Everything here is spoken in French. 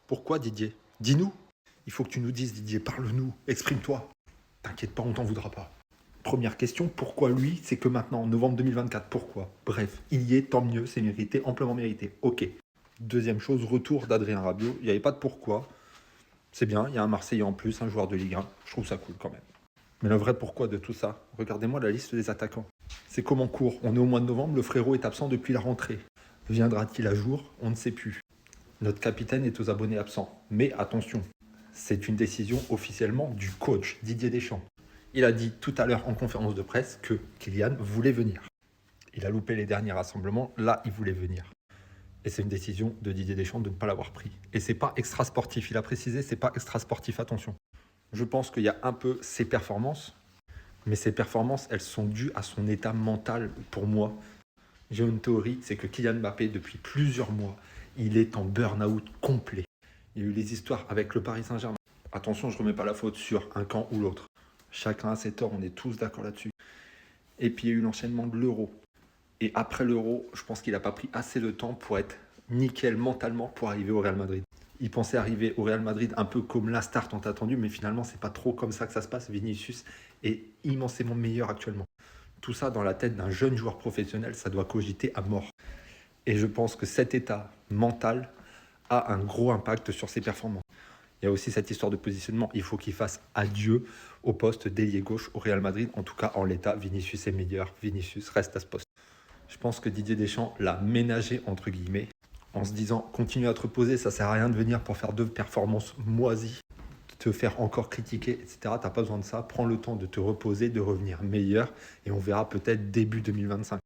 Pourquoi Didier? Dis-nous. Il faut que tu nous dises, Didier, parle-nous, exprime-toi. T'inquiète pas, on t'en voudra pas. Première question, pourquoi lui? C'est que maintenant, en novembre 2024, pourquoi? Bref, il y est, tant mieux, c'est mérité, amplement mérité. Ok. Deuxième chose, retour d'Adrien Rabiot. Il n'y avait pas de pourquoi. C'est bien, il y a un Marseillais en plus, un joueur de Ligue 1. Je trouve ça cool quand même. Mais le vrai pourquoi de tout ça, regardez-moi la liste des attaquants. C'est comme en cours, on est au mois de novembre, le frérot est absent depuis la rentrée. Viendra-t-il à jour? On ne sait plus. Notre capitaine est aux abonnés absents. Mais attention, c'est une décision officiellement du coach Didier Deschamps. Il a dit tout à l'heure en conférence de presse que Kylian voulait venir. Il a loupé les derniers rassemblements, là il voulait venir. Et c'est une décision de Didier Deschamps de ne pas l'avoir pris. Et c'est pas extra sportif, il a précisé, c'est pas extra sportif, attention. Je pense qu'il y a un peu ses performances, mais ces performances, elles sont dues à son état mental pour moi. J'ai une théorie, c'est que Kylian Mbappé, depuis plusieurs mois, il est en burn-out complet. Il y a eu les histoires avec le Paris Saint-Germain. Attention, je ne remets pas la faute sur un camp ou l'autre. Chacun a ses torts, on est tous d'accord là-dessus. Et puis il y a eu l'enchaînement de l'Euro. Et après l'Euro, je pense qu'il n'a pas pris assez de temps pour être nickel mentalement pour arriver au Real Madrid. Il pensait arriver au Real Madrid un peu comme la star tant attendue, mais finalement, c'est pas trop comme ça que ça se passe. Vinicius est immensément meilleur actuellement. Tout ça dans la tête d'un jeune joueur professionnel, ça doit cogiter à mort. Et je pense que cet état mental a un gros impact sur ses performances. Il y a aussi cette histoire de positionnement. Il faut qu'il fasse adieu au poste d'ailier gauche au Real Madrid. En tout cas, en l'état, Vinicius est meilleur. Vinicius reste à ce poste. Je pense que Didier Deschamps l'a ménagé, entre guillemets, en se disant continue à te reposer, ça sert à rien de venir pour faire deux performances moisies, te faire encore critiquer, etc. Tu n'as pas besoin de ça. Prends le temps de te reposer, de revenir meilleur et on verra peut-être début 2025.